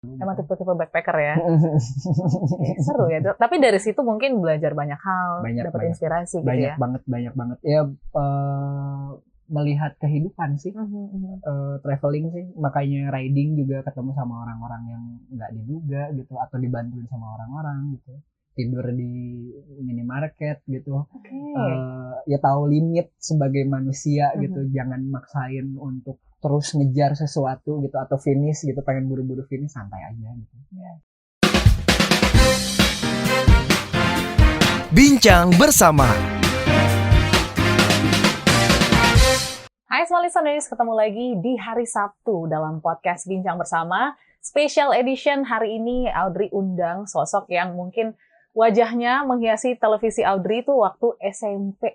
Emang tipe-tipe backpacker ya. Seru ya. Tapi dari situ mungkin belajar banyak hal, dapat inspirasi gitu ya. Banyak banget. Ya melihat kehidupan sih, traveling sih, makanya riding juga ketemu sama orang-orang yang nggak diduga gitu, atau dibantuin sama orang-orang gitu, tidur di minimarket gitu. Ya tahu limit sebagai manusia gitu, jangan maksain untuk terus ngejar sesuatu gitu atau finish gitu, pengen buru-buru finish, santai aja gitu. Bincang bersama. Hai semua listeners, ketemu lagi di hari Sabtu dalam podcast Bincang Bersama. Special edition hari ini Audrey undang sosok yang mungkin wajahnya menghiasi televisi Audrey itu waktu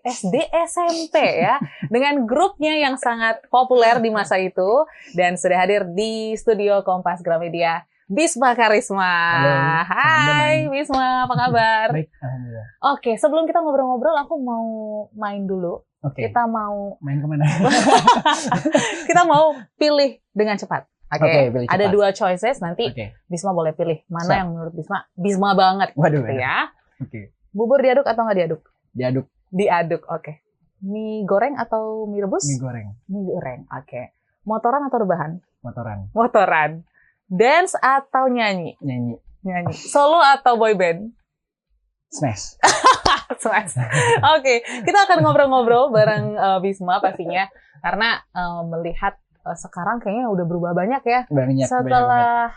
SD-SMP ya. Dengan grupnya yang sangat populer di masa itu. Dan sudah hadir di studio Kompas Gramedia, Bisma Karisma. Halo, hai Bisma, apa kabar? Baik, alhamdulillah. Oke, sebelum kita ngobrol-ngobrol aku mau main dulu. Kita mau main kemana? Kita mau pilih dengan cepat. Oke, pilih ada cepat. 2 choices nanti. Bisma boleh pilih mana yang menurut Bisma banget. Waduh, gitu ya. Bubur diaduk atau nggak diaduk? Diaduk. Oke. Mie goreng atau mie rebus? Mie goreng. Oke. Motoran atau rebahan? Motoran. Dance atau nyanyi? Nyanyi. Solo atau boy band? Smash. Oke, kita akan ngobrol-ngobrol bareng Bisma pastinya, karena melihat sekarang kayaknya udah berubah banyak ya. Setelah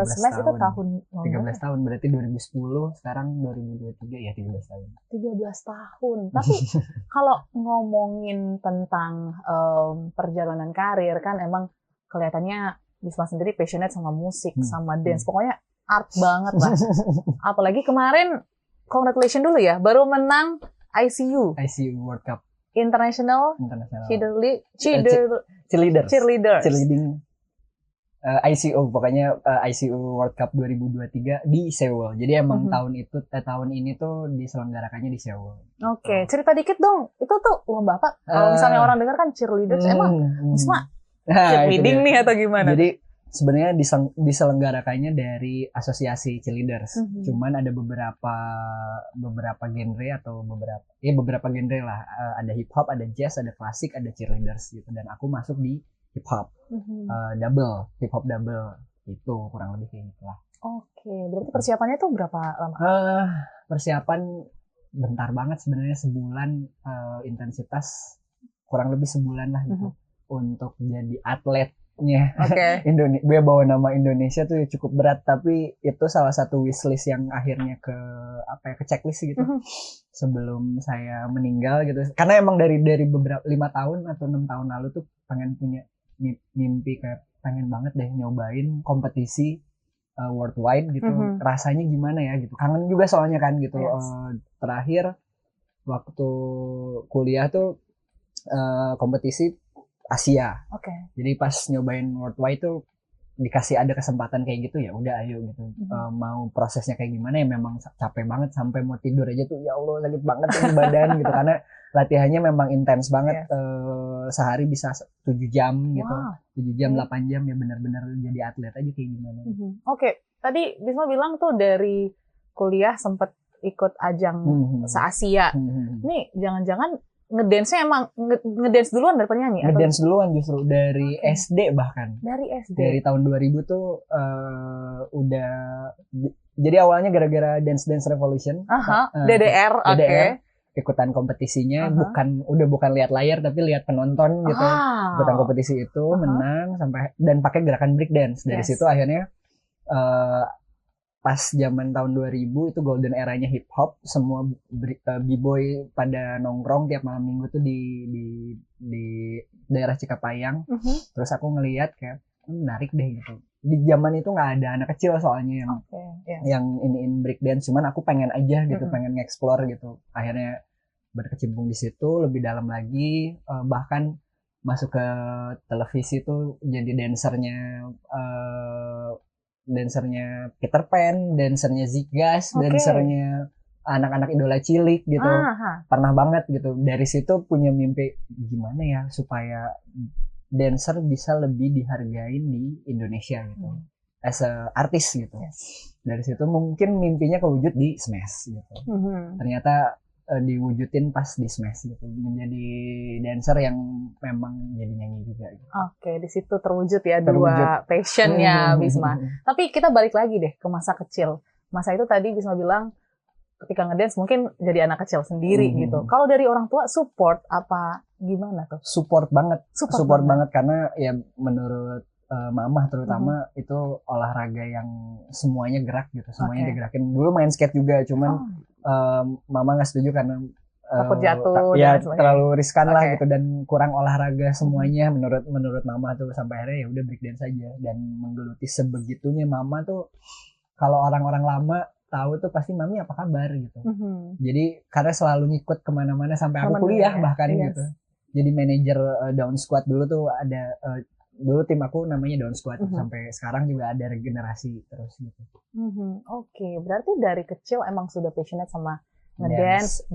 Smash itu tahun 13 tahun, berarti 2010, sekarang 2023 ya 13 tahun. 13 tahun. Tapi kalau ngomongin tentang perjalanan karir kan emang kelihatannya Bisma sendiri passionate sama musik, sama dance, pokoknya art banget lah. Apalagi kemarin congratulations dulu ya, baru menang ICU World Cup International Cheerleading ICU, pokoknya ICU World Cup 2023 di Seoul. Jadi emang tahun ini tuh diselenggarakannya di Seoul. Oke, cerita dikit dong. Itu tuh lomba apa? Kalau misalnya orang dengar kan cheerleaders, emang Bisma cheerleading nih atau gimana? Jadi sebenarnya diselenggarakannya dari asosiasi cheerleaders. Cuman ada beberapa genre atau beberapa genre lah. Ada hip hop, ada jazz, ada klasik, ada cheerleaders gitu. Dan aku masuk di hip hop, hip hop double itu kurang lebih kayak gitulah. Oke, berarti persiapannya tuh berapa lama? Persiapan bentar banget sebenarnya, sebulan, intensitas kurang lebih sebulan lah gitu untuk jadi atletnya. Gue bawa nama Indonesia tuh cukup berat, tapi itu salah satu wishlist yang akhirnya ke checklist gitu sebelum saya meninggal gitu. Karena emang dari beberapa 5 tahun atau 6 tahun lalu tuh pengen punya mimpi, kayak pengen banget deh nyobain kompetisi worldwide gitu. Rasanya gimana ya gitu. Kangen juga soalnya kan gitu. Terakhir waktu kuliah tuh kompetisi Asia. Jadi pas nyobain worldwide tuh dikasih ada kesempatan kayak gitu, ya udah ayo gitu. Mau prosesnya kayak gimana ya, memang capek banget sampai mau tidur aja tuh ya Allah sakit banget ini badan gitu, karena latihannya memang intens banget. Sehari bisa 7 jam gitu. 7 jam 8 jam ya, benar-benar jadi atlet aja kayak gimana. Tadi Bisma bilang tuh dari kuliah sempet ikut ajang se-Asia. Nih jangan-jangan ngedance-nya emang ngedance duluan dari penyanyi? Ngedance duluan justru dari SD bahkan. Dari SD? Dari tahun 2000 tuh udah, jadi awalnya gara-gara Dance Revolution. DDR. Ikutan kompetisinya, bukan lihat layar tapi lihat penonton gitu. Ikutan kompetisi itu, menang sampai, dan pakai gerakan break dance. Dari situ akhirnya pas zaman tahun 2000 itu golden eranya hip hop, semua b-boy pada nongkrong tiap malam minggu tuh di daerah Cikapayang. Terus aku ngelihat kayak menarik deh gitu. Di zaman itu nggak ada anak kecil soalnya yang iniin break dance, cuman aku pengen aja gitu, pengen nge-explore gitu. Akhirnya berkecimpung di situ lebih dalam lagi, bahkan masuk ke televisi tuh jadi dancernya Peter Pan, dancernya Zigas, dancernya anak-anak idola cilik gitu. Pernah banget gitu. Dari situ punya mimpi gimana ya supaya dancer bisa lebih dihargain di Indonesia gitu. as a artis gitu. Dari situ mungkin mimpinya kewujud di Smash gitu. Ternyata diwujudin pas di Smash gitu, menjadi dancer yang memang jadi nyanyi juga gitu. Oke, di situ terwujud ya dua passionnya Bisma. Tapi kita balik lagi deh ke masa kecil. Masa itu tadi Bisma bilang ketika ngedance mungkin jadi anak kecil sendiri gitu. Kalau dari orang tua support apa gimana tuh? Support banget karena ya menurut mama terutama itu olahraga yang semuanya gerak gitu, semuanya digerakin. Dulu main skate juga, cuman mama nggak setuju karena takut jatuh, ya terlalu riskan lah gitu dan kurang olahraga semuanya menurut mama tuh. Sampai akhirnya ya udah breakdance saja dan menggeluti sebegitunya. Mama tuh kalau orang-orang lama tahu tuh pasti mami apa kabar gitu. Jadi karena selalu ngikut kemana-mana sampai aku kuliah bahkan gitu. Jadi manajer down squad dulu tuh ada dulu tim aku namanya down squad sampai sekarang juga ada regenerasi terus gitu. Oke, berarti dari kecil emang sudah passionate sama ngedance,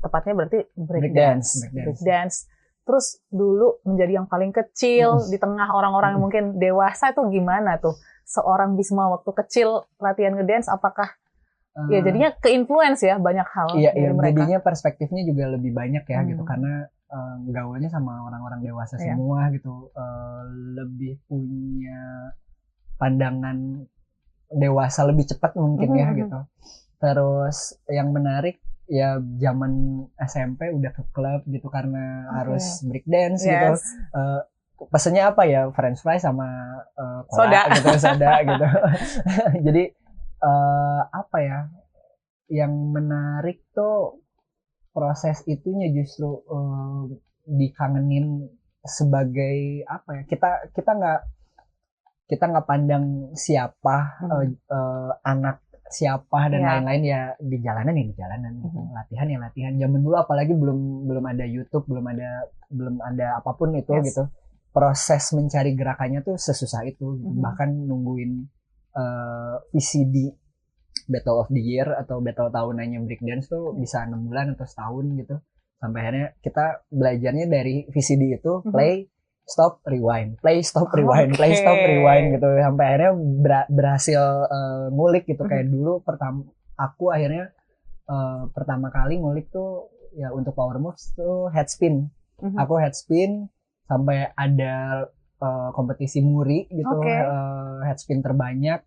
tepatnya berarti breakdance. Terus dulu menjadi yang paling kecil di tengah orang-orang yang mungkin dewasa tuh gimana tuh? Seorang Bisma waktu kecil latihan ngedance, apakah ya jadinya ke-influence ya banyak hal dari mereka? Jadinya perspektifnya juga lebih banyak ya gitu karena gaulnya sama orang-orang dewasa semua gitu, lebih punya pandangan dewasa lebih cepat mungkin ya gitu. Terus yang menarik ya zaman SMP udah ke klub gitu karena harus breakdance gitu. Pesennya apa ya, french fries sama cola soda gitu. Jadi apa ya yang menarik tuh proses itunya justru dikangenin sebagai apa ya, kita nggak pandang siapa anak siapa dan lain-lain ya di jalanan gitu. Latihan zaman dulu apalagi belum ada YouTube, belum ada apapun itu gitu. Proses mencari gerakannya tuh sesusah itu gitu. Bahkan nungguin VCD Battle of the Year atau battle tahunannya breakdance tuh bisa 6 bulan atau setahun gitu. Sampai akhirnya kita belajarnya dari VCD itu play, stop, rewind, play, stop, rewind, play, stop, rewind gitu. Sampai akhirnya berhasil ngulik gitu. Kayak dulu aku akhirnya pertama kali ngulik tuh ya untuk power moves tuh head spin. Aku head spin sampai ada kompetisi muri gitu, head spin terbanyak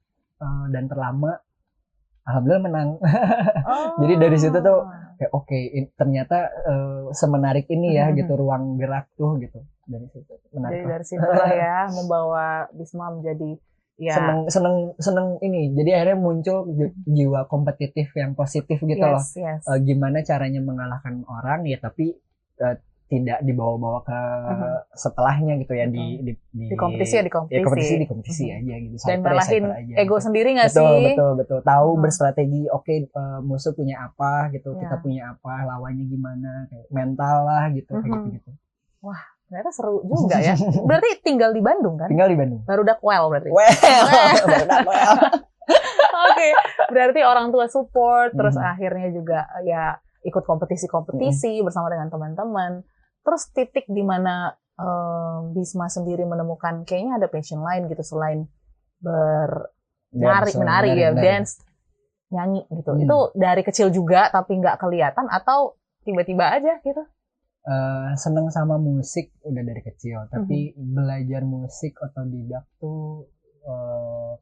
dan terlama. Alhamdulillah menang. Jadi dari situ tuh kayak ternyata semenarik ini ya gitu ruang gerak tuh gitu. Dari situ menarik. Jadi dari situ lah ya membawa Bisma menjadi ya seneng ini. Jadi akhirnya muncul jiwa kompetitif yang positif gitu loh. Gimana caranya mengalahkan orang ya tapi tidak dibawa-bawa ke setelahnya gitu ya di kompetisi aja gitu. Dan malahin ego sendiri nggak sih? Betul. Tahu berstrategi. Musuh punya apa gitu, kita punya apa, lawannya gimana, kayak mental lah gitu kayak gitu. Wah, ternyata seru juga ya. Berarti tinggal di Bandung kan? Tinggal di Bandung. Barudak well berarti. Barudak well. Oke, berarti orang tua support, terus akhirnya juga ya ikut kompetisi bersama dengan teman-teman. Terus titik di mana Bisma sendiri menemukan kayaknya ada passion lain gitu selain menari ya, dance, nyanyi gitu. Itu dari kecil juga tapi nggak kelihatan atau tiba-tiba aja gitu? Seneng sama musik udah dari kecil, tapi belajar musik otodidak tuh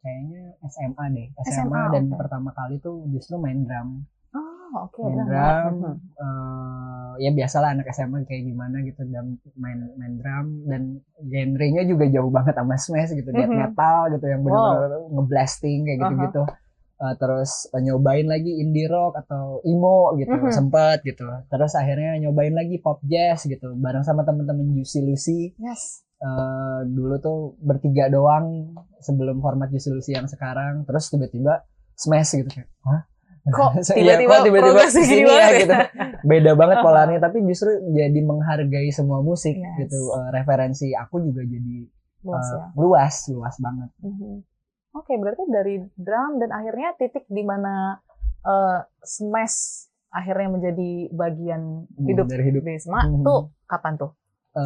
kayaknya SMA deh. SMA dan pertama kali tuh justru main drum. Main drum, ya biasalah anak SMA kayak gimana gitu, dan main drum, dan genrenya juga jauh banget sama Smash gitu, death metal gitu yang benar-benar ngeblasting kayak gitu-gitu. Terus nyobain lagi indie rock atau emo gitu, sempet gitu. Terus akhirnya nyobain lagi pop jazz gitu, bareng sama temen-temen Juicy Lucy. Dulu tuh bertiga doang sebelum format Juicy Lucy yang sekarang. Terus tiba-tiba Smash gitu kayak, hah? Kok tiba-tiba kesini ya gitu. Beda banget polarnya, tapi justru jadi menghargai semua musik gitu. Referensi aku juga jadi luas banget. Oke, berarti dari drum dan akhirnya titik di mana Smash akhirnya menjadi bagian hidup Bisma tuh kapan tuh?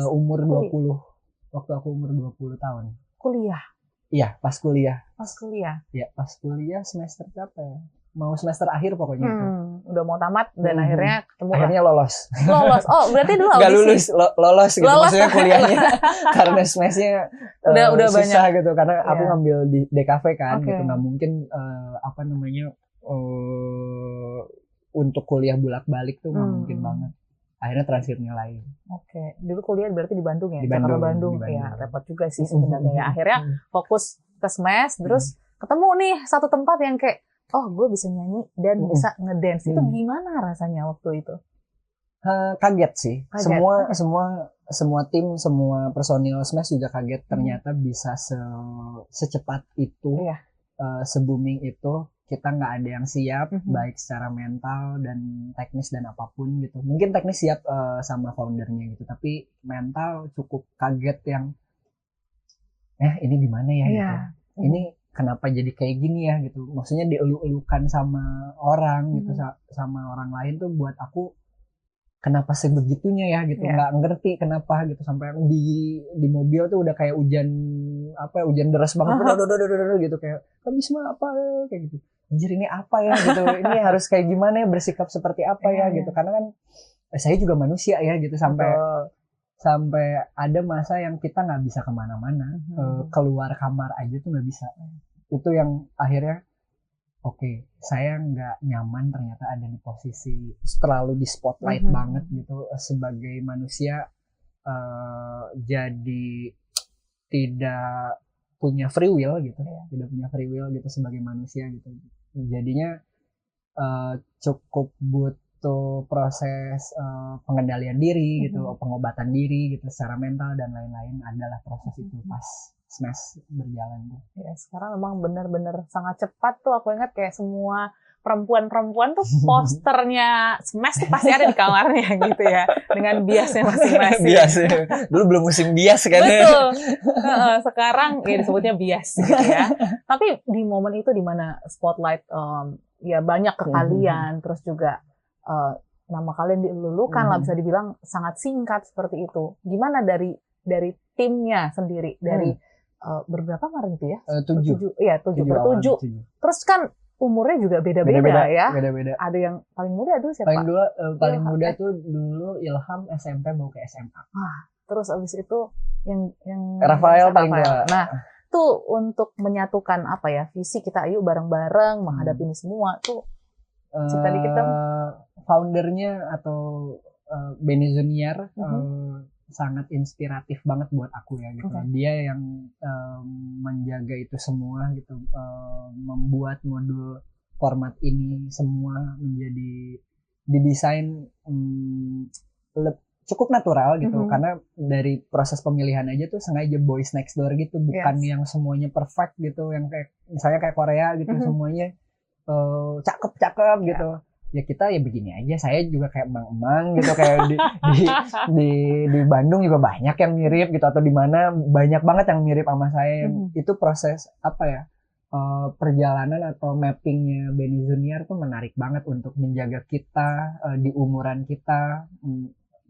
Umur 20. Waktu aku umur 20 tahun. Kuliah. Iya, pas kuliah. Pas kuliah. Ya, pas kuliah semester berapa ya? Mau semester akhir pokoknya itu. Udah mau tamat dan akhirnya ketemu. Akhirnya lolos. Lolos. Oh, berarti dulu audisi. Gak lulus, lolos gitu. Lolos. Maksudnya kuliahnya karena semesnya udah susah banyak. gitu. Karena aku ngambil di DKV kan, Okay. gitu. Nggak mungkin untuk kuliah bolak-balik tuh nggak mungkin banget. Akhirnya transfer nilai. Oke. Dulu kuliah berarti di Bandung ya? Di Bandung. Bandung. Ya, repot juga sih sebenarnya ya. Akhirnya fokus ke SMES, terus ketemu nih satu tempat yang kayak, oh gue bisa nyanyi dan bisa ngedance. Itu gimana rasanya waktu itu? Kaget sih. Kaget. Semua tim, semua personil SMES juga kaget. Ternyata bisa secepat itu, se-booming itu. Kita nggak ada yang siap, baik secara mental dan teknis dan apapun gitu. Mungkin teknis siap sama foundernya gitu, tapi mental cukup kaget yang, ini di mana ya gitu. Ini kenapa jadi kayak gini ya gitu. Maksudnya dielu-elukan sama orang gitu, sama orang lain tuh buat aku kenapa sebegitunya ya gitu. Nggak ngerti kenapa gitu, sampai di mobil tuh udah kayak hujan deras banget gitu, kayak Bisma apa kayak gitu. Anjir ini apa ya gitu, ini harus kayak gimana ya, bersikap seperti apa ya gitu, karena kan saya juga manusia ya gitu, sampai ada masa yang kita nggak bisa kemana-mana, keluar kamar aja tuh nggak bisa. Itu yang akhirnya oke, saya nggak nyaman ternyata ada di posisi terlalu di spotlight banget gitu sebagai manusia, jadi tidak punya free will gitu, tidak punya free will gitu sebagai manusia gitu. Jadinya cukup butuh proses pengendalian diri gitu, pengobatan diri gitu secara mental dan lain-lain, adalah proses itu pas SMES berjalan tuh. Ya, sekarang memang benar-benar sangat cepat tuh. Aku ingat kayak semua perempuan tuh posternya SMES tuh pasti ada di kamarnya gitu ya, dengan biasnya masing-masing. Bias, dulu belum musim bias kan. Betul. Sekarang ya disebutnya bias gitu ya. Tapi di momen itu di mana spotlight ya banyak ke kalian, terus juga nama kalian dilulukan lah, bisa dibilang sangat singkat seperti itu. Gimana dari timnya sendiri, dari berberapa kemarin itu ya? 7. Iya, 7. Terus kan umurnya juga beda-beda ya. Beda-beda. Ada yang paling muda tuh siapa? Paling muda tuh dulu Ilham SMP mau ke SMA. Terus abis itu yang Rafael paling tua. Nah, tuh untuk menyatukan apa ya, visi kita, ayo bareng-bareng menghadapi ini semua tuh. Cerita dikit dong. Foundernya atau Benny Junior sangat inspiratif banget buat aku ya gitu. Dia yang menjaga itu semua gitu, membuat modul format ini semua menjadi didesain cukup natural gitu, karena dari proses pemilihan aja tuh sengaja boys next door gitu, bukan yang semuanya perfect gitu, yang kayak misalnya kayak Korea gitu, semuanya cakep gitu. Ya kita ya begini aja, saya juga kayak emang-emang gitu, kayak di Bandung juga banyak yang mirip gitu, atau di mana banyak banget yang mirip sama saya. Itu proses apa ya, perjalanan atau mappingnya Benny Junior tuh menarik banget untuk menjaga kita di umuran kita.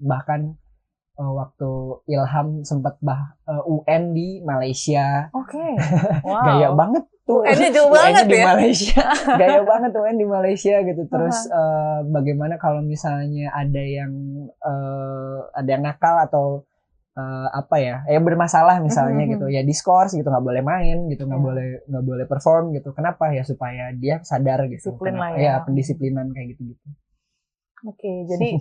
Bahkan waktu Ilham sempat UN di Malaysia. Wow. Gaya banget tuh. UN-nya jauh banget di ya. Malaysia. Gaya banget UN di Malaysia gitu. Terus bagaimana kalau misalnya ada yang nakal atau bermasalah misalnya gitu, ya diskors gitu, nggak boleh main gitu, nggak boleh perform gitu. Kenapa ya? Supaya dia sadar gitu. Disiplin lah ya. Pendisiplinan kayak gitu. Oke, jadi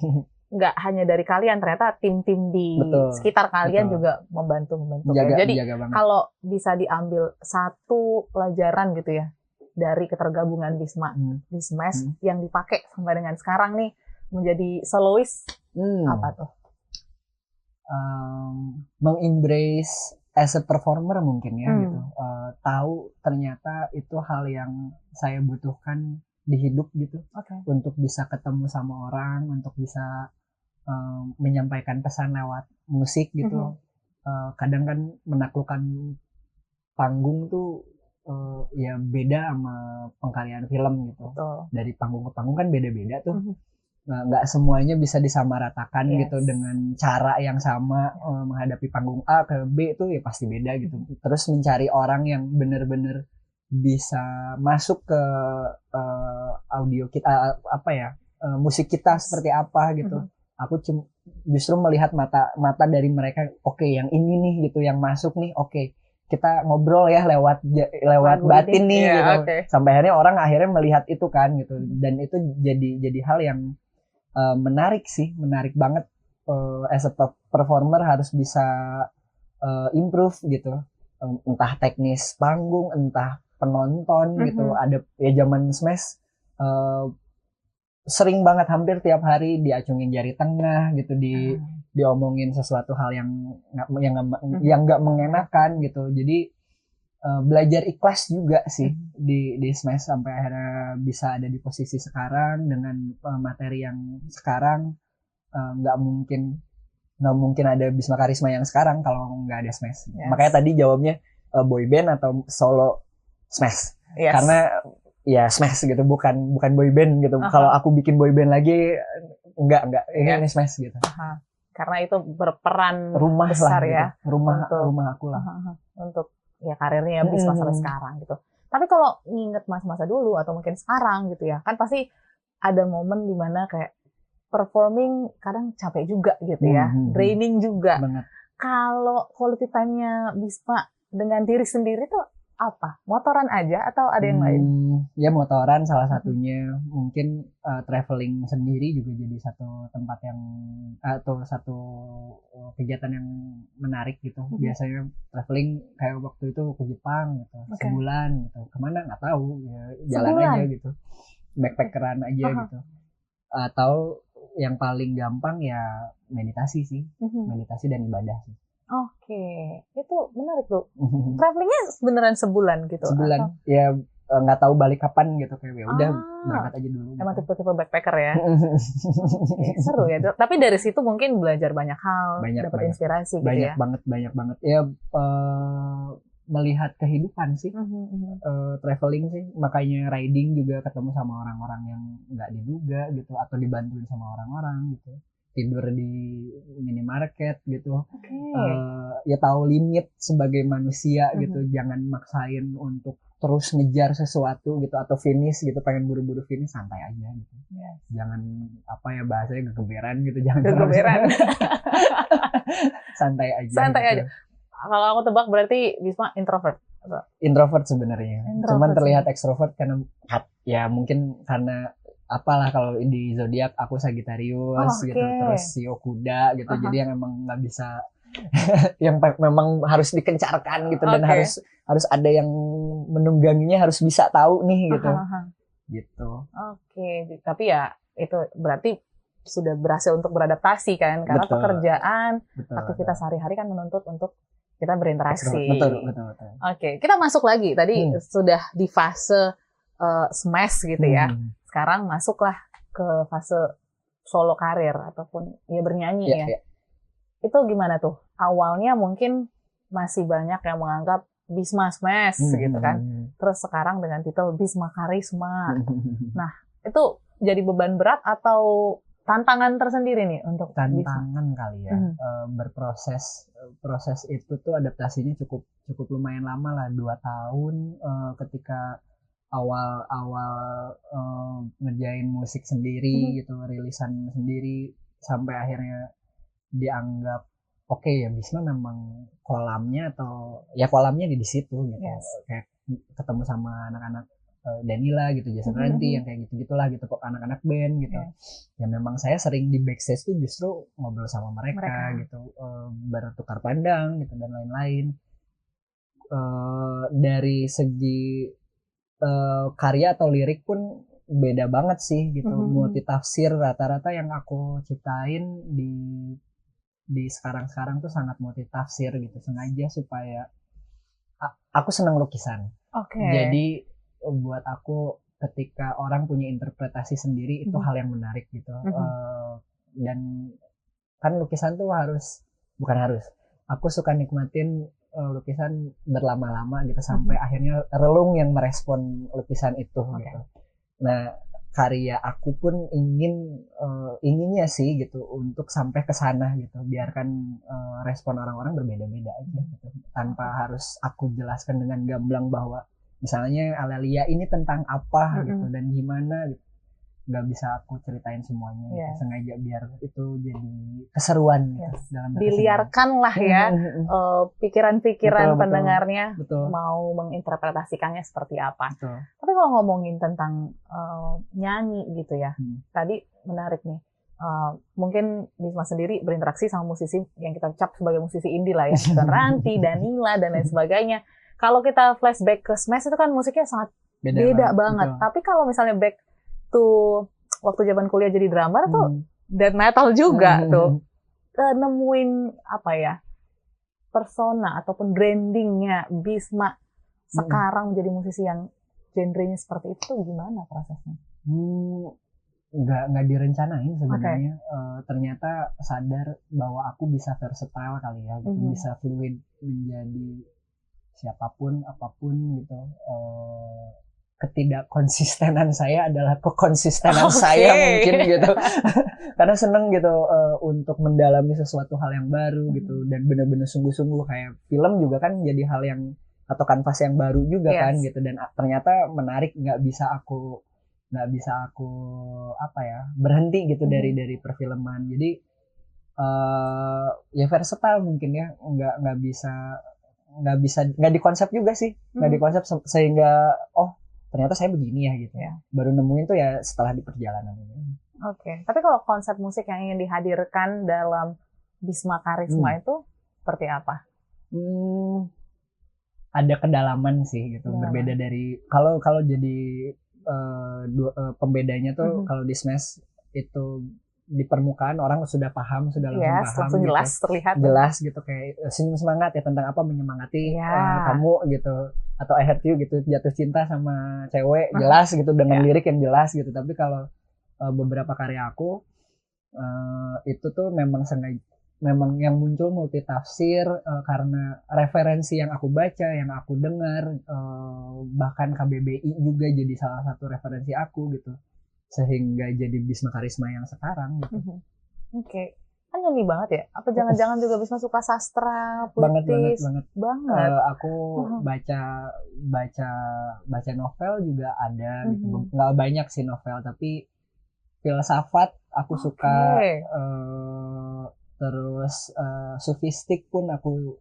nggak hanya dari kalian, ternyata tim-tim di sekitar kalian juga membantu. Jadi kalau bisa diambil satu pelajaran gitu ya dari ketergabungan Bisma di SMES yang dipakai sampai dengan sekarang nih menjadi soloist, apa tuh? Mengembrace as a performer mungkin ya gitu. Tahu ternyata itu hal yang saya butuhkan di hidup gitu, untuk bisa ketemu sama orang, untuk bisa menyampaikan pesan lewat musik gitu. Kadang kan menaklukkan panggung tuh ya beda sama pengkaryaan film gitu. Dari panggung ke panggung kan beda-beda tuh. nggak semuanya bisa disamaratakan gitu dengan cara yang sama. Menghadapi panggung A ke B itu ya pasti beda gitu. Terus mencari orang yang benar-benar bisa masuk ke audio kita, musik kita seperti apa gitu. Aku justru melihat mata dari mereka, oke, yang ini nih gitu yang masuk nih, oke, kita ngobrol ya lewat batin nih gitu. Sampai akhirnya melihat itu kan gitu. Dan itu jadi hal yang menarik banget. As a performer harus bisa improve gitu, entah teknis panggung, entah penonton gitu. Ada ya zaman Smash sering banget, hampir tiap hari diacungin jari tengah gitu, diomongin sesuatu hal yang nggak mengenakan gitu. Jadi belajar ikhlas juga sih di Smash sampai akhirnya bisa ada di posisi sekarang dengan materi yang sekarang. Nggak mungkin ada Bisma Karisma yang sekarang kalau nggak ada Smash. Makanya tadi jawabnya boy band atau solo Smash. Karena ya Smash gitu, bukan boy band gitu. Kalau aku bikin boy band lagi enggak ini Smash gitu. Karena itu berperan rumah besar lah, ya gitu. Rumah aku lah untuk ya karirnya Bisma sampai sekarang gitu. Tapi kalau nginget masa-masa dulu atau mungkin sekarang gitu ya, kan pasti ada momen dimana kayak performing kadang capek juga gitu ya, draining juga. Kalau quality time-nya Bisma dengan diri sendiri tuh apa? Motoran aja atau ada yang lain? Ya motoran salah satunya. Mungkin traveling sendiri juga jadi satu tempat yang atau satu kegiatan yang menarik gitu. Biasanya traveling kayak waktu itu ke Jepang gitu, sebulan gitu. Kemana nggak tahu, ya jalan aja gitu, backpackeran aja gitu. Atau yang paling gampang ya meditasi sih, meditasi dan ibadah sih. Itu menarik tuh. Travelingnya beneran sebulan gitu? Sebulan, ya nggak tahu balik kapan gitu, kayak ya udah berangkat aja dulu. Emang tipe-tipe backpacker ya? Seru ya. Tapi dari situ mungkin belajar banyak hal, dapat inspirasi gitu ya? Banyak banget. Ya melihat kehidupan sih, traveling sih. Makanya riding juga ketemu sama orang-orang yang nggak diduga gitu, atau dibantuin sama orang-orang gitu. Tidur di minimarket gitu. Ya tahu limit sebagai manusia gitu, jangan maksain untuk terus ngejar sesuatu gitu atau finish gitu, pengen buru-buru finish, santai aja gitu. Jangan bahasanya gegeberan gitu, jangan gegeberan. Santai aja. Aja. Kalau aku tebak berarti Bisma introvert. Introvert sebenarnya. Cuman terlihat ekstrovert karena ya mungkin karena apalah, kalau di zodiak aku Sagittarius gitu, terus si Okuda gitu. Jadi yang emang nggak bisa yang memang harus dikencarkan gitu, dan harus ada yang menungganginya, harus bisa tahu nih gitu. Gitu. Tapi ya itu berarti sudah berhasil untuk beradaptasi kan, karena pekerjaan, aktivitas sehari-hari kan menuntut untuk kita berinteraksi. Betul. Kita masuk lagi tadi sudah di fase Smash gitu ya. Sekarang masuklah ke fase solo karir ataupun ya bernyanyi ya. Itu gimana tuh? Awalnya mungkin masih banyak yang menganggap Bisma Smash gitu kan. Terus sekarang dengan titel Bisma Karisma. Nah, itu jadi beban berat atau tantangan tersendiri nih untuk tantangan kali ya. Proses itu tuh adaptasinya cukup lumayan lama lah, 2 tahun ketika awal ngerjain musik sendiri gitu, rilisan sendiri, sampai akhirnya dianggap ya Bisma memang kolamnya di situ gitu. Kayak ketemu sama anak-anak Danila gitu, Jason Ranti, yang kayak gitu-gitulah gitu, kok anak-anak band gitu. Ya memang saya sering di backstage tuh justru ngobrol sama mereka gitu, bertukar pandang gitu dan lain-lain. Dari segi karya atau lirik pun beda banget sih gitu, multitafsir. Rata-rata yang aku ciptain di sekarang tuh sangat multitafsir gitu, sengaja supaya aku senang lukisan. Jadi buat aku ketika orang punya interpretasi sendiri itu hal yang menarik gitu. Dan kan lukisan tuh aku suka nikmatin lukisan berlama-lama gitu, sampai akhirnya relung yang merespon lukisan itu gitu. Nah, karya aku pun inginnya sih gitu untuk sampai ke sana gitu, biarkan respon orang-orang berbeda-beda aja gitu, tanpa harus aku jelaskan dengan gamblang bahwa misalnya Alalia ini tentang apa gitu dan gimana gitu. Nggak bisa aku ceritain semuanya gitu. Sengaja biar itu jadi keseruan gitu, dalam diliarkan lah ya pikiran-pikiran betul, pendengarnya betul. Mau menginterpretasikannya seperti apa. Betul. Tapi kalau ngomongin tentang nyanyi gitu ya, tadi menarik nih. Mungkin Bisma sendiri berinteraksi sama musisi yang kita cap sebagai musisi indie lah ya, Ranti, Danila dan lain sebagainya. Kalau kita flashback ke Smash itu kan musiknya sangat beda banget. Betul. Tapi kalau misalnya back tuh waktu zaman kuliah jadi drummer tuh death metal juga tuh nemuin apa ya persona ataupun brandingnya Bisma sekarang menjadi musisi yang genrenya seperti itu gimana prosesnya? Nggak direncanain sebenarnya. Ternyata sadar bahwa aku bisa versatile kali ya gitu, bisa fluid menjadi siapapun apapun gitu. Ketidakkonsistenan saya adalah kekonsistenan saya mungkin gitu. Karena seneng gitu untuk mendalami sesuatu hal yang baru gitu, dan benar-benar sungguh-sungguh. Kayak film juga kan jadi hal yang atau kanvas yang baru juga kan gitu, dan ternyata menarik. Nggak bisa aku apa ya berhenti gitu dari perfilman. Jadi ya versatile mungkin ya, nggak dikonsep juga sih, nggak dikonsep sehingga ternyata saya begini ya gitu ya. Baru nemuin tuh ya setelah di perjalanan ini. Oke. Tapi kalau konsep musik yang ingin dihadirkan dalam Bisma Karisma itu seperti apa? Ada kedalaman sih gitu. Berbeda dari kalau jadi pembedanya tuh kalau di Smash itu di permukaan orang sudah paham, sudah langsung paham, jelas gitu. Terlihat jelas gitu, kayak senyum semangat ya, tentang apa, menyemangati kamu gitu, atau I hurt you gitu, jatuh cinta sama cewek, jelas gitu dengan lirik yang jelas gitu. Tapi kalau beberapa karya aku itu tuh memang yang muncul multitafsir karena referensi yang aku baca, yang aku dengar, bahkan KBBI juga jadi salah satu referensi aku gitu, sehingga jadi Bisma Karisma yang sekarang gitu. Oke. Kan nyanyi banget ya? Apa jangan-jangan juga Bisma suka sastra, puitis? Banget. Aku baca novel juga ada gitu. Nggak banyak sih novel, tapi filsafat aku suka. Terus sufistik pun aku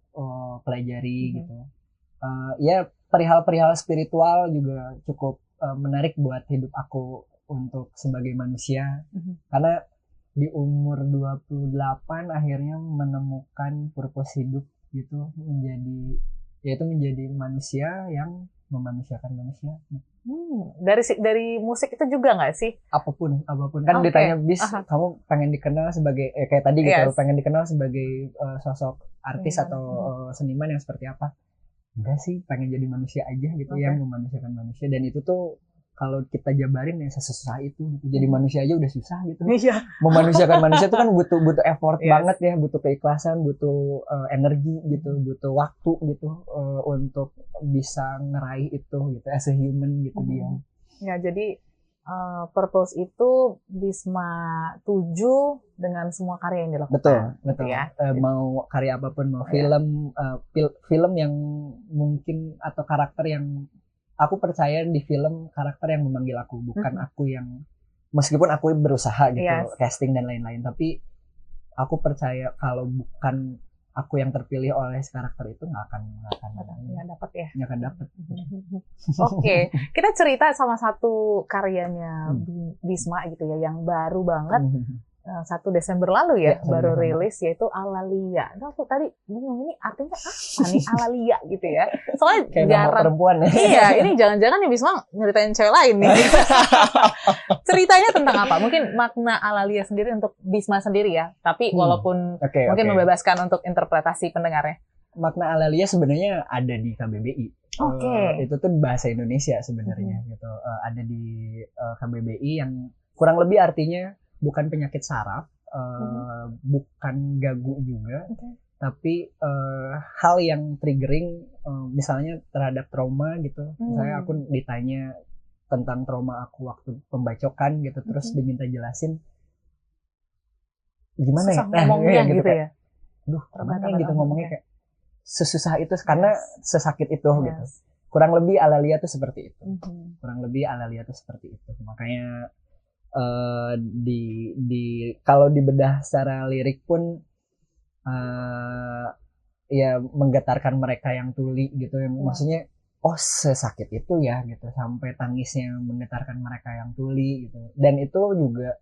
pelajari gitu. Ya perihal-perihal spiritual juga cukup menarik buat hidup aku untuk sebagai manusia. Karena di umur 28 akhirnya menemukan purpose hidup gitu, menjadi manusia yang memanusiakan manusia. Dari musik itu juga nggak sih? Apapun kan ditanya, Bis, kamu pengen dikenal sebagai kayak tadi gitu, pengen dikenal sebagai sosok artis atau seniman yang seperti apa? Enggak sih, pengen jadi manusia aja gitu, yang memanusiakan manusia. Dan itu tuh kalau kita jabarin ya sesusah itu gitu. Jadi manusia aja udah susah gitu. Memanusiakan manusia itu kan butuh effort banget ya, butuh keikhlasan, butuh energi gitu, butuh waktu gitu untuk bisa ngeraih itu gitu as a human gitu dia. Ya, jadi purpose itu Bisma tuju dengan semua karya yang dilakukan. Betul ya. Mau karya apapun, mau film yang mungkin, atau karakter yang aku percaya di film, karakter yang memanggil aku, bukan aku yang, meskipun aku berusaha gitu, casting dan lain-lain, tapi aku percaya kalau bukan aku yang terpilih oleh si karakter itu nggak akan dapat ya. Nggak akan dapat. Oke, kita cerita sama satu karyanya Bisma gitu ya, yang baru banget. 1 Desember lalu ya, baru rilis, yaitu Alalia. Nah, aku tadi bingung ini artinya apa nih Alalia gitu ya. Soalnya kayak nama perempuan ya. Iya, ini jangan-jangan ya Bisma nyeritain cewek lain nih. Ceritanya tentang apa? Mungkin makna Alalia sendiri untuk Bisma sendiri ya, tapi walaupun mungkin membebaskan untuk interpretasi pendengarnya. Makna Alalia sebenarnya ada di KBBI. Itu tuh bahasa Indonesia sebenarnya gitu. Ada di KBBI yang kurang lebih artinya bukan penyakit saraf, bukan gagu juga, tapi hal yang triggering, misalnya terhadap trauma gitu. Misalnya aku ditanya tentang trauma aku waktu pembacokan gitu, terus diminta jelasin gimana susah ya ngomongnya gitu kayak, ya. Duh, gimana Terbata-bata gitu ngomongnya oke. kayak sesusah itu karena sesakit itu Yes. gitu. Kurang lebih Alalia tuh seperti itu. Mhm. Kurang lebih Alalia tuh seperti itu. Makanya di kalau dibedah secara lirik pun ya menggetarkan mereka yang tuli gitu, yang maksudnya oh sesakit itu ya gitu, sampai tangisnya menggetarkan mereka yang tuli gitu. Dan itu juga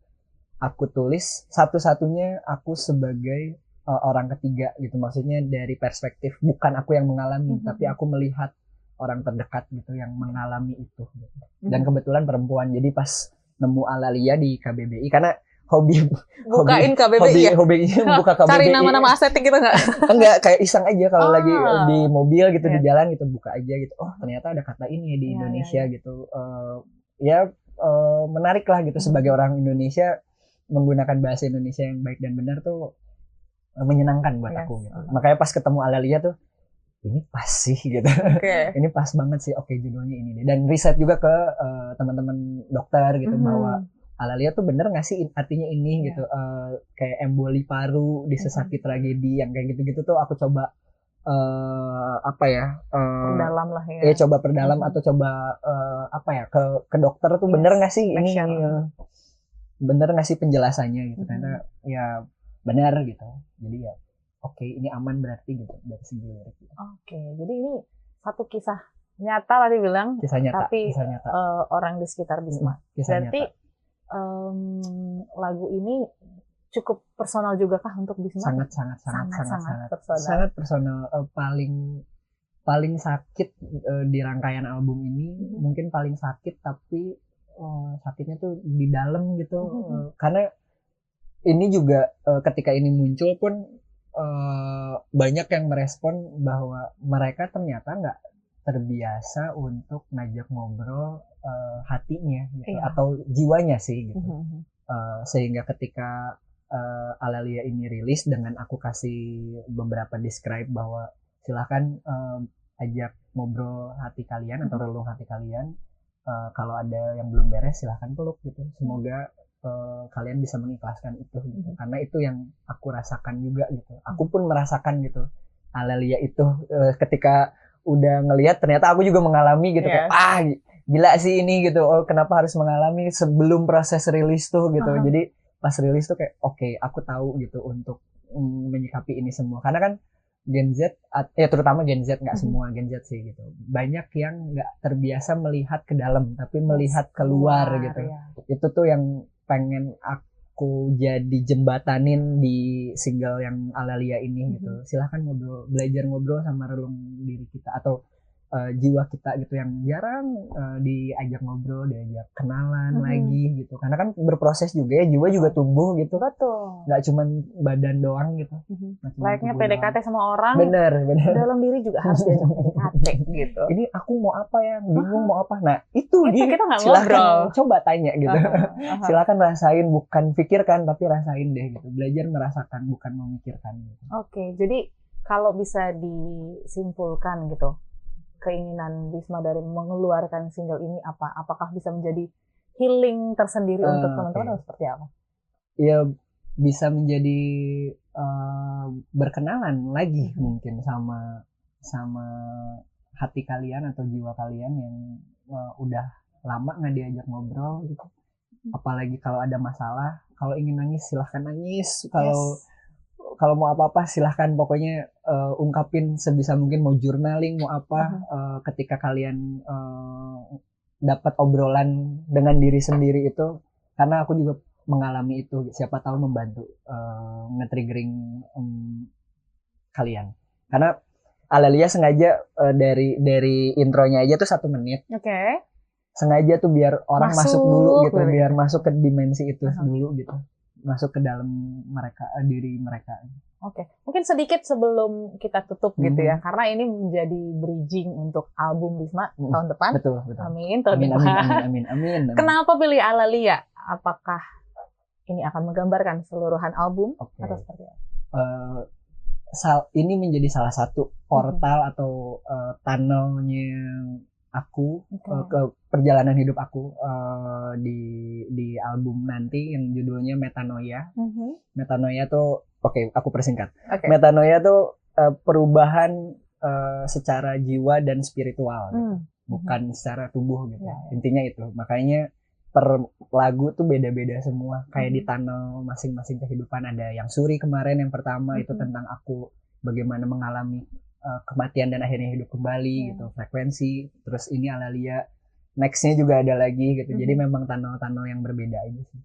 aku tulis satu-satunya aku sebagai orang ketiga gitu, maksudnya dari perspektif bukan aku yang mengalami, tapi aku melihat orang terdekat gitu yang mengalami itu gitu. Dan kebetulan perempuan, jadi pas nemu Alalia di KBBI karena bukain KBBI ya? hobinya buka KBBI. Cari nama-nama estetik gitu nggak? Enggak, kayak iseng aja kalau lagi di mobil gitu di Iya. jalan gitu, buka aja gitu. Oh ternyata ada kata ini ya di Indonesia gitu. Menarik lah gitu sebagai orang Indonesia, menggunakan bahasa Indonesia yang baik dan benar tuh menyenangkan buat aku gitu. Makanya pas ketemu Alalia tuh ini pas sih gitu. Ini pas banget sih. Oke, judulnya ini deh. Dan riset juga ke teman-teman dokter gitu bahwa Alalia tuh bener nggak sih artinya ini gitu, kayak emboli paru di sesakit tragedi yang kayak gitu-gitu tuh aku coba Perdalam lah ya. Coba perdalam atau coba ke dokter tuh bener nggak sih ini bener nggak sih penjelasannya gitu, karena ya benar gitu. Jadi ya oke, ini aman berarti gitu dari segi lirik. Oke, jadi ini satu kisah nyata tadi bilang, kisah nyata, tapi kisah nyata. Orang di sekitar Bisma. Kisah Berarti nyata. Lagu ini cukup personal juga kah untuk Bisma? Sangat personal. Sangat personal. Paling sakit di rangkaian album ini, mungkin paling sakit, tapi sakitnya tuh di dalam gitu. Karena ini juga ketika ini muncul pun banyak yang merespon bahwa mereka ternyata nggak terbiasa untuk ngajak ngobrol hatinya gitu, atau jiwanya sih gitu. Sehingga ketika Alalia ini rilis dengan aku kasih beberapa describe bahwa silahkan ajak ngobrol hati kalian atau relung hati kalian, kalau ada yang belum beres silahkan peluk gitu. Semoga kalian bisa mengikhlaskan itu gitu. Karena itu yang aku rasakan juga gitu. Aku pun merasakan gitu Alalia itu ketika udah ngelihat ternyata aku juga mengalami gitu. Kayak gila sih ini gitu. Oh kenapa harus mengalami sebelum proses rilis tuh gitu. Jadi pas rilis tuh kayak oke, aku tahu gitu untuk menyikapi ini semua. Karena kan Gen Z, terutama Gen Z, nggak semua Gen Z sih gitu. Banyak yang nggak terbiasa melihat ke dalam, tapi melihat keluar gitu. Itu tuh yang pengen aku jadi jembatanin di single yang Alalia ini gitu. Silahkan belajar ngobrol sama relung diri kita atau jiwa kita gitu, yang jarang diajak ngobrol, diajak kenalan lagi gitu. Karena kan berproses juga ya, jiwa juga tumbuh gitu. Betul. Nggak cuma badan doang gitu. Layaknya PDKT sama orang. Bener. Dalam diri juga harus diajak PDKT gitu. Ini aku mau apa ya, bingung mau apa. Nah itu kita nggak silakan ngobrol. Coba tanya gitu. Silakan rasain, bukan pikirkan tapi rasain deh gitu. Belajar merasakan bukan memikirkan gitu. Oke, jadi kalau bisa disimpulkan gitu, keinginan Bisma dari mengeluarkan single ini apa? Apakah bisa menjadi healing tersendiri untuk teman-teman atau seperti apa? Ya bisa menjadi berkenalan lagi mungkin sama hati kalian atau jiwa kalian yang udah lama nggak diajak ngobrol gitu. Apalagi kalau ada masalah, kalau ingin nangis silahkan nangis, kalau mau apa-apa silahkan, pokoknya ungkapin sebisa mungkin, mau journaling mau apa. Ketika kalian dapat obrolan dengan diri sendiri itu, karena aku juga mengalami itu, siapa tahu membantu nge-triggering kalian. Karena Alalia sengaja dari intronya aja tuh 1 menit. Sengaja tuh biar orang masuk dulu gitu, biar masuk ke dimensi itu dulu gitu, masuk ke dalam mereka, diri mereka. Mungkin sedikit sebelum kita tutup gitu ya, karena ini menjadi bridging untuk album Bisma tahun depan. Betul. Amin. Amin. Kenapa pilih Alalia? Apakah ini akan menggambarkan seluruhan album atau seperti apa? Ini menjadi salah satu portal atau tunnelnya aku ke perjalanan hidup aku di album nanti yang judulnya Metanoia. Metanoia tuh aku persingkat. Metanoia tuh perubahan secara jiwa dan spiritual gitu. Bukan secara tubuh gitu. Intinya itu. Makanya per lagu tuh beda-beda semua. Kayak di tunnel masing-masing kehidupan. Ada yang Suri kemarin yang pertama itu tentang aku bagaimana mengalami kematian dan akhirnya hidup kembali gitu, frekuensi. Terus ini Alalia, nextnya juga ada lagi gitu. Jadi memang tunnel-tunnel yang berbeda ini sih.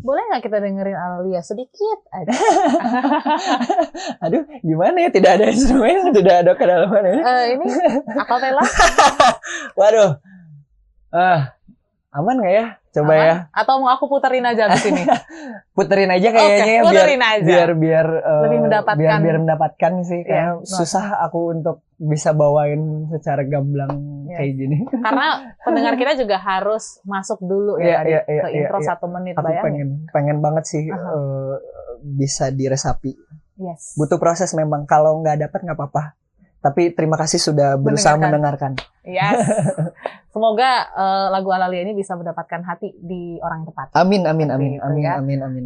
Boleh nggak kita dengerin Alalia sedikit aja? Aduh, gimana ya, tidak ada instrumen, tidak ada kedalaman ya. Ini akapela. Waduh, aman nggak ya? Coba aman? Ya. Atau mau aku puterin aja di sini? Puterin aja kayaknya biar lebih mendapatkan. Biar mendapatkan sih. Kayak susah aku untuk bisa bawain secara gamblang kayak gini. Karena pendengar kita juga harus masuk dulu ya ke intro 1 menit. Aku pengen banget sih bisa diresapi. Butuh proses memang. Kalau nggak dapat nggak apa-apa. Tapi terima kasih sudah berusaha mendengarkan. Semoga lagu Alalia ini bisa mendapatkan hati di orang yang tepat. Amin.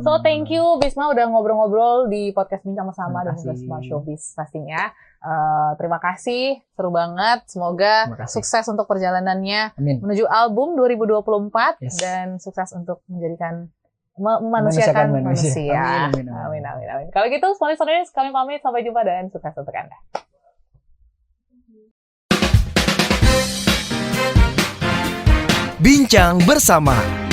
So thank you Bisma udah ngobrol-ngobrol di podcast Bincang Bersama dan juga Smart Showbiz pastinya. Terima kasih, seru banget. Semoga sukses untuk perjalanannya menuju album 2024 dan sukses untuk menjadikan memanusiakan manusia. Amin. Kalau gitu, Smart-Listeners, kami pamit, sampai jumpa dan sukses untuk Anda. Bincang Bersama.